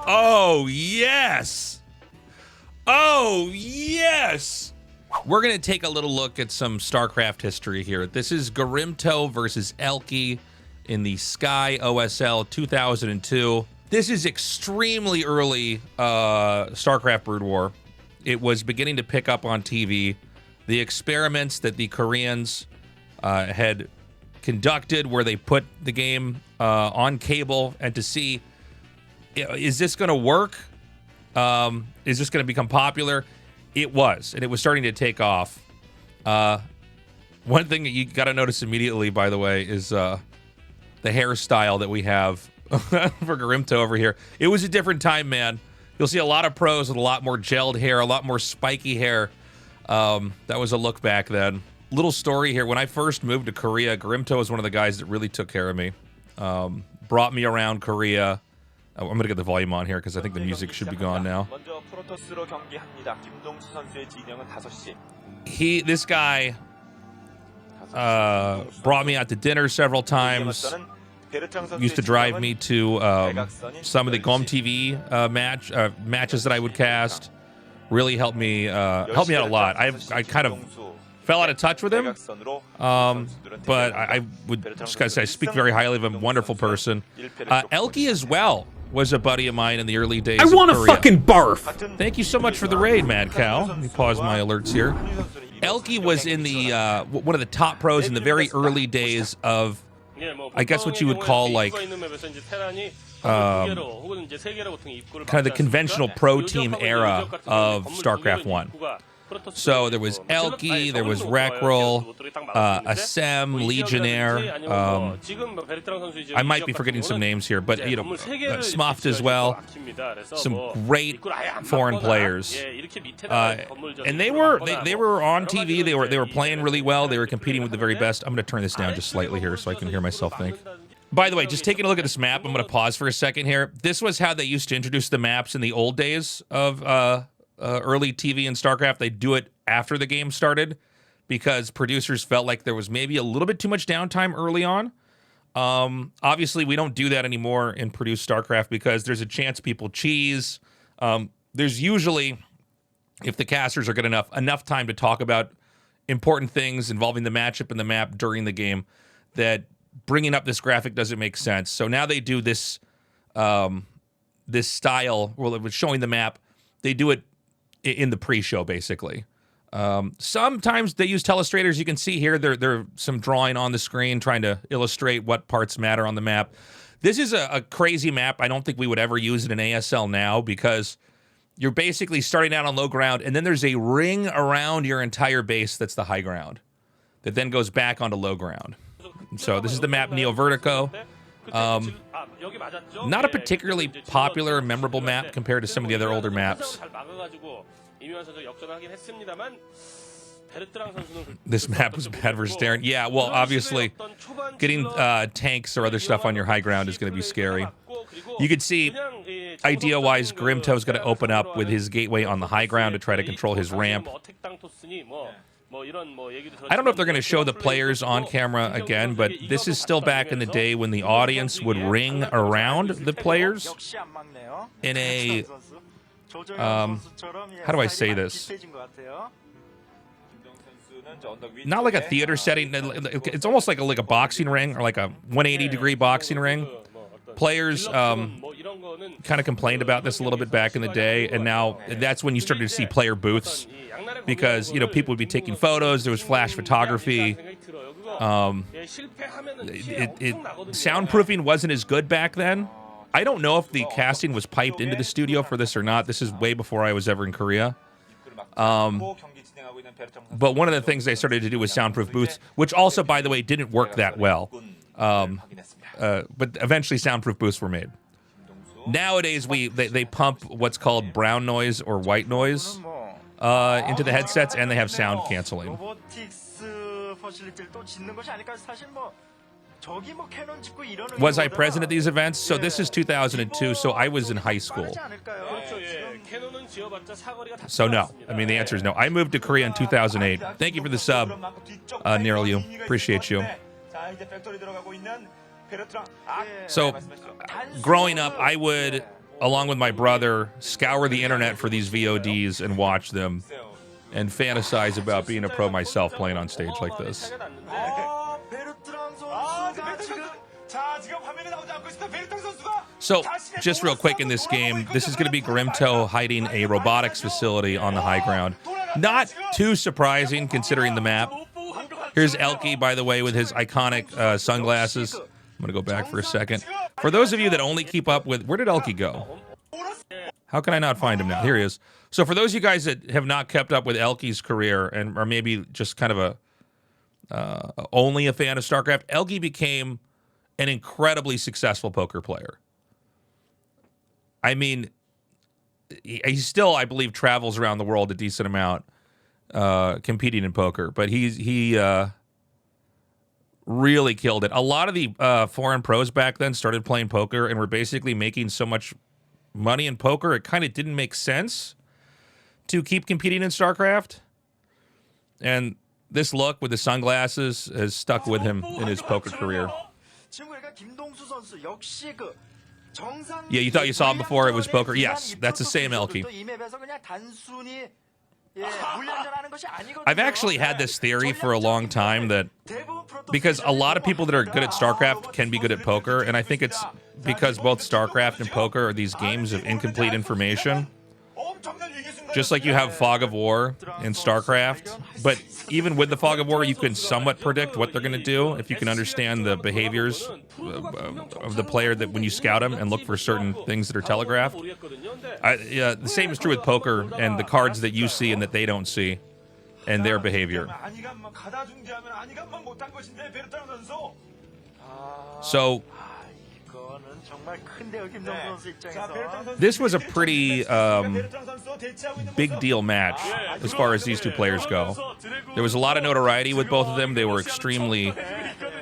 Oh, yes. Oh, yes. We're going to take a little look at some StarCraft history here. This is Garimto versus ElkY in the Sky OSL 2002. This is extremely early StarCraft Brood War. It was beginning to pick up on TV. The experiments that the Koreans had conducted where they put the game on cable and to see, is this going to work? Is this going to become popular? It was, and it was starting to take off. One thing that you got to notice immediately, by the way, is the hairstyle that we have for Garimto over here. It was a different time, man. You'll see a lot of pros with a lot more gelled hair, a lot more spiky hair. That was a look back then. Little story here. When I first moved to Korea, Garimto was one of the guys that really took care of me. Brought me around Korea. I'm going to get the volume on here because I think the music should be gone now. This guy brought me out to dinner several times. Used to drive me to some of the GOM TV matches that I would cast. Really helped me out a lot. I kind of fell out of touch with him, but I would just gotta say I speak very highly of him. Wonderful person. ElkY as well was a buddy of mine in the early days. I want to fucking barf. Thank you so much for the raid, Mad Cow. Let me pause my alerts here. ElkY was in the one of the top pros in the very early days of, I guess what you would call like kind of the conventional pro team era of StarCraft 1. So there was ElkY, there was Rekrol, Asem, Legionnaire. I might be forgetting some names here, but you know, Smuffed as well. Some great foreign players, and they were on TV. They were playing really well. They were competing with the very best. I'm going to turn this down just slightly here so I can hear myself think. By the way, just taking a look at this map, I'm going to pause for a second here. This was how they used to introduce the maps in the old days of early TV and StarCraft. They do it after the game started because producers felt like there was maybe a little bit too much downtime early on. Obviously, we don't do that anymore in produced StarCraft because there's a chance people cheese. There's usually, if the casters are good enough time to talk about important things involving the matchup and the map during the game, that bringing up this graphic doesn't make sense. So now they do this this style, well, it was showing the map. They do it in the pre-show, basically. Sometimes they use telestrators. You can see here there some drawing on the screen trying to illustrate what parts matter on the map. This is a crazy map. I don't think we would ever use it in ASL now because you're basically starting out on low ground, and then there's a ring around your entire base that's the high ground that then goes back onto low ground. So this is the map Neo Vertigo. Not a particularly popular, memorable map compared to some of the other older maps. This map was bad versus Darren. Yeah, well, obviously, getting tanks or other stuff on your high ground is going to be scary. You could see, idea-wise, Garimto is going to open up with his gateway on the high ground to try to control his ramp. I don't know if they're going to show the players on camera again, but this is still back in the day when the audience would ring around the players in a, how do I say this? Not like a theater setting. It's almost like a boxing ring or like a 180-degree boxing ring. Players kind of complained about this a little bit back in the day, and now that's when you started to see player booths because, you know, people would be taking photos. There was flash photography. Soundproofing wasn't as good back then. I don't know if the casting was piped into the studio for this or not. This is way before I was ever in Korea. But one of the things they started to do was soundproof booths, which also, by the way, didn't work that well. But eventually soundproof booths were made. Nowadays, they pump what's called brown noise or white noise into the headsets, and they have sound canceling. Was I present at these events? So this is 2002, so I was in high school. So no. I mean, the answer is no. I moved to Korea in 2008. Thank you for the sub, ElkY. Appreciate you. So, growing up, I would along with my brother, scour the internet for these VODs and watch them and fantasize about being a pro myself playing on stage like this. So, just real quick in this game, this is going to be Grimto hiding a robotics facility on the high ground. Not too surprising considering the map. Here's ElkY, by the way, with his iconic sunglasses. I'm going to go back for a second. For those of you that only keep up with... Where did ElkY go? How can I not find him now? Here he is. So for those of you guys that have not kept up with ElkY's career and are maybe just kind of only a fan of StarCraft, ElkY became an incredibly successful poker player. I mean, he still, I believe, travels around the world a decent amount competing in poker, but he really killed it. A lot of the foreign pros back then started playing poker and were basically making so much money in poker, it kind of didn't make sense to keep competing in StarCraft. And this look with the sunglasses has stuck with him in his poker career. Yeah, you thought you saw him before it was poker? Yes, that's the same ElkY. I've actually had this theory for a long time that because a lot of people that are good at StarCraft can be good at poker, and I think it's because both StarCraft and poker are these games of incomplete information. Just like you have Fog of War in StarCraft, but even with the Fog of War, you can somewhat predict what they're going to do if you can understand the behaviors of the player that when you scout them and look for certain things that are telegraphed. The same is true with poker and the cards that you see and that they don't see and their behavior. So this was a pretty big deal match as far as these two players go. There was a lot of notoriety with both of them. They were extremely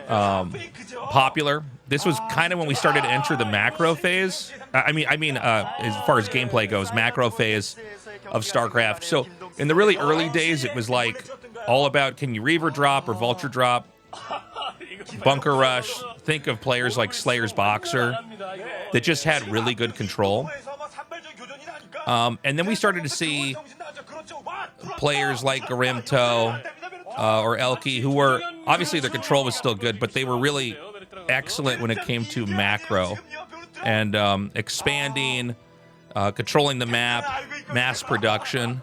popular. This was kind of when we started to enter the macro phase. I mean, as far as gameplay goes, macro phase of StarCraft. So in the really early days, it was like all about can you Reaver drop or Vulture drop, Bunker Rush. Think of players like Slayer's Boxer that just had really good control. And then we started to see players like Grimto or ElkY who were, obviously their control was still good, but they were really excellent when it came to macro and expanding, controlling the map, mass production.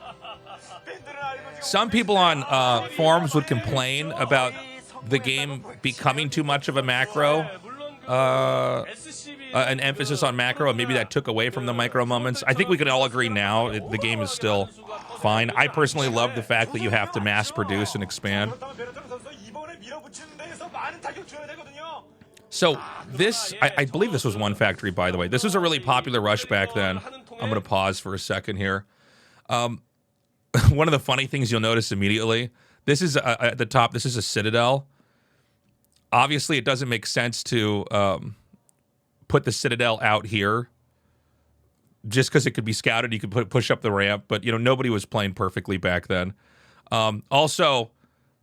Some people on forums would complain about the game becoming too much of a macro, an emphasis on macro, and maybe that took away from the micro moments. I think we can all agree now the game is still fine. I personally love the fact that you have to mass produce and expand. So this, I believe this was One Factory, by the way. This was a really popular rush back then. I'm going to pause for a second here. One of the funny things you'll notice immediately, this is at the top, this is a Citadel. Obviously, it doesn't make sense to put the Citadel out here just because it could be scouted. You could push up the ramp, but nobody was playing perfectly back then. Also,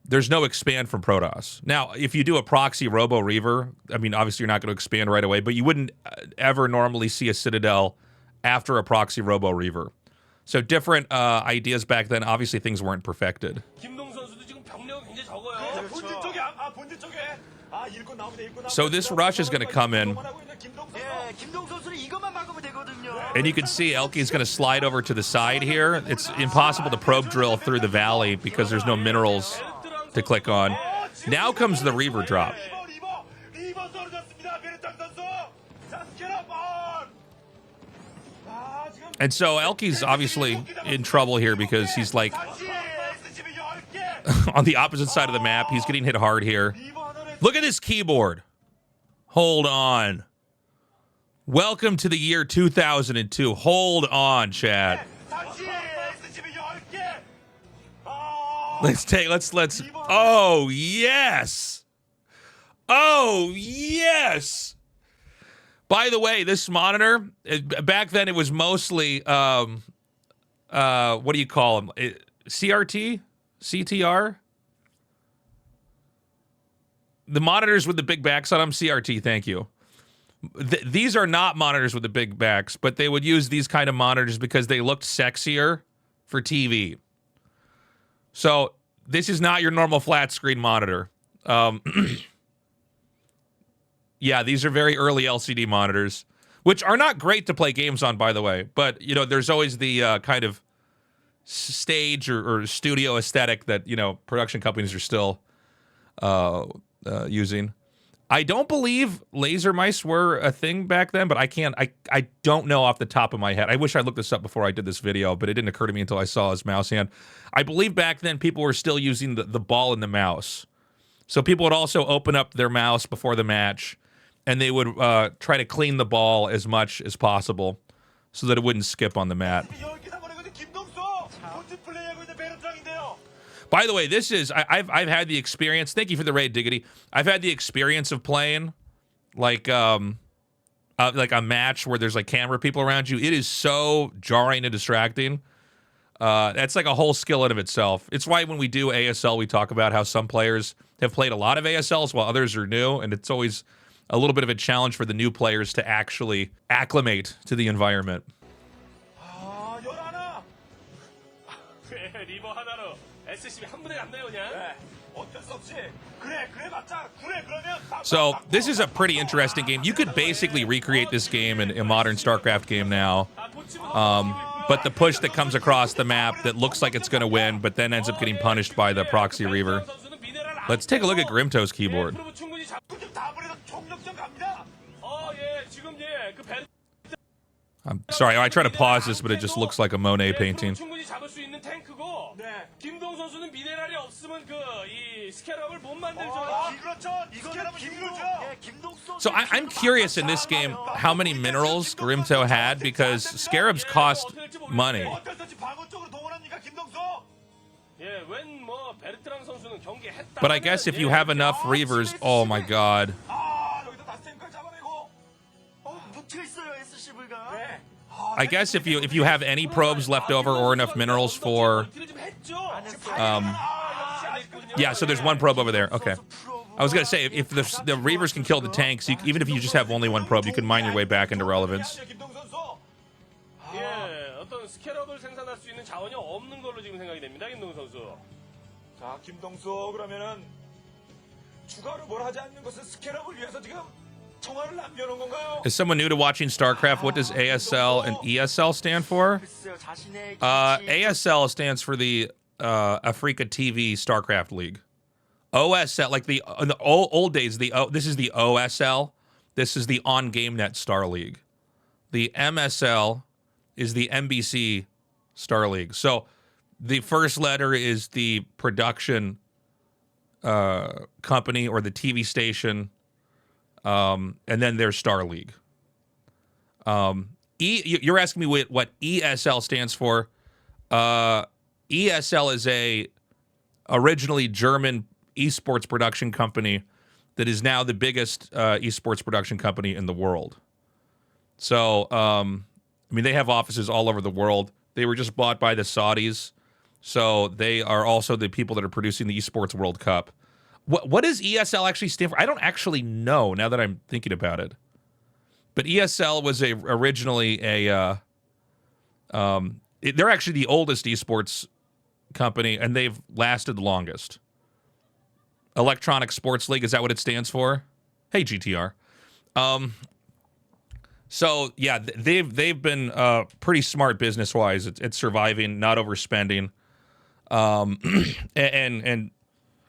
there's no expand from Protoss. Now, if you do a proxy Robo Reaver, I mean, obviously you're not going to expand right away, but you wouldn't ever normally see a Citadel after a proxy Robo Reaver. So different ideas back then. Obviously, things weren't perfected. So this rush is going to come in. And you can see ElkY is going to slide over to the side here. It's impossible to probe drill through the valley because there's no minerals to click on. Now comes the Reaver drop. And so ElkY's obviously in trouble here because he's like on the opposite side of the map. He's getting hit hard here. Look at this keyboard. Hold on. Welcome to the year 2002. Hold on, chat. Let's. Oh, yes. Oh, yes. By the way, this monitor, back then it was mostly, what do you call them? CRT? CTR? The monitors with the big backs on them, CRT, thank you. These are not monitors with the big backs, but they would use these kind of monitors because they looked sexier for TV. So this is not your normal flat screen monitor. Yeah, these are very early LCD monitors, which are not great to play games on, by the way. But, you know, there's always the kind of stage or studio aesthetic that, you know, production companies are still using. I don't believe laser mice were a thing back then, but I don't know off the top of my head. I wish I looked this up before I did this video, but it didn't occur to me until I saw his mouse hand. I believe back then people were still using the ball and the mouse. So people would also open up their mouse before the match, and they would try to clean the ball as much as possible so that it wouldn't skip on the mat. By the way, this is I've had the experience. Thank you for the raid, Diggity. I've had the experience of playing like a match where there's like camera people around you. It is so jarring and distracting. That's like a whole skill in of itself. It's why when we do ASL, we talk about how some players have played a lot of ASLs while others are new, and it's always a little bit of a challenge for the new players to actually acclimate to the environment. So this is a pretty interesting game. You could basically recreate this game in a modern StarCraft game now. But the push that comes across the map that looks like it's going to win, but then ends up getting punished by the proxy Reaver. Let's take a look at Grimto's keyboard. I'm sorry, I try to pause this, but it just looks like a Monet painting. So I'm curious in this game how many minerals Grimto had, because scarabs cost money. But I guess if you have enough Reavers, oh my god. I guess if you have any probes left over or enough minerals for yeah, so there's one probe over there. Okay. I was going to say, if the Reavers can kill the tanks, even if you just have only one probe, you can mine your way back into relevance. Is someone new to watching StarCraft? What does ASL and ESL stand for? ASL stands for the Africa TV StarCraft League. OSL, like in the old days, this is the OSL. This is the On GameNet Star League. The MSL is the NBC Star League. So the first letter is the production company or the TV station, and then there's Star League. You're asking me what ESL stands for? ESL is a originally German esports production company that is now the biggest esports production company in the world. So, I mean, they have offices all over the world. They were just bought by the Saudis, so they are also the people that are producing the Esports World Cup. What does ESL actually stand for? I don't actually know now that I'm thinking about it. But ESL was originally they're actually the oldest esports company, and they've lasted the longest. Electronic Sports League, is that what it stands for? Hey, GTR. So yeah, they've been pretty smart business-wise. It's surviving, not overspending, and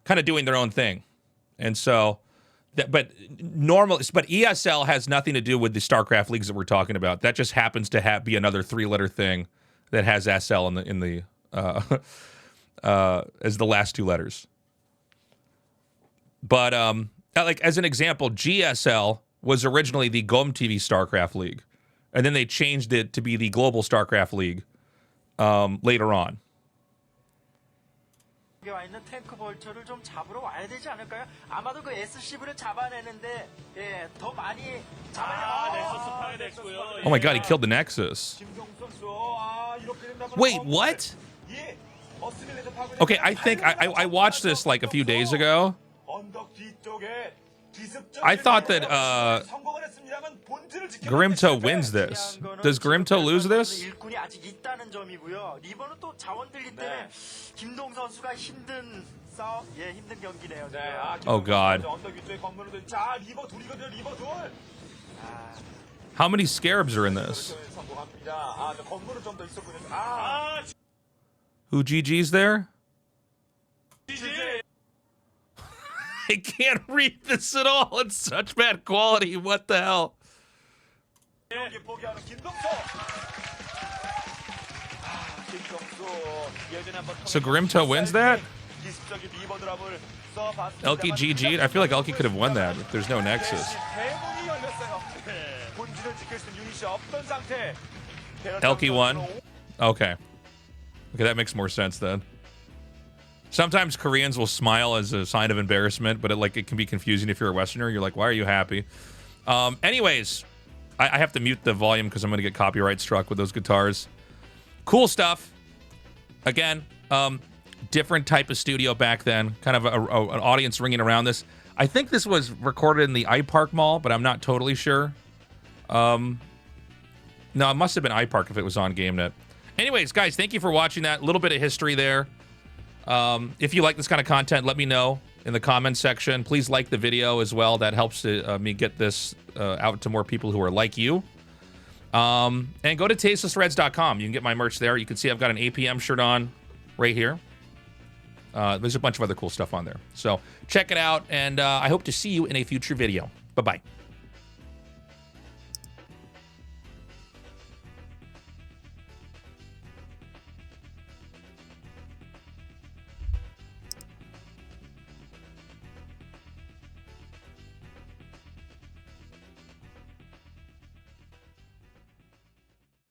kind of doing their own thing. And so, but ESL has nothing to do with the StarCraft leagues that we're talking about. That just happens to be another three-letter thing that has SL in the as the last two letters. But like as an example, GSL was originally the GomTV StarCraft League, and then they changed it to be the Global StarCraft League later on. Oh my god, he killed the Nexus. Wait, what? Okay, I think I watched this like a few days ago. I thought that Grimto wins this. Does Grimto lose this? 일꾼이 아직 있다는 점이고요. 리버는 또 자원 들기 때문에 김동 선수가 힘든 싸움, 예, 힘든 경기네요. 지금. Oh God. How many scarabs are in this? Who GG's there? I can't read this at all. It's such bad quality. What the hell? So Grimto wins that? ElkY GG'd? I feel like ElkY could have won that if there's no Nexus. ElkY won? Okay. Okay, that makes more sense then. Sometimes Koreans will smile as a sign of embarrassment, but it can be confusing if you're a Westerner. You're like, why are you happy? Anyways, I have to mute the volume because I'm going to get copyright struck with those guitars. Cool stuff. Again, different type of studio back then. Kind of an audience ringing around this. I think this was recorded in the iPark Mall, but I'm not totally sure. No, it must have been iPark if it was on GameNet. Anyways, guys, thank you for watching that. A little bit of history there. If you like this kind of content, let me know in the comments section. Please like the video as well. That helps me get this out to more people who are like you. And go to tastelessreds.com. You can get my merch there. You can see I've got an APM shirt on right here. There's a bunch of other cool stuff on there. So check it out, and I hope to see you in a future video. Bye-bye.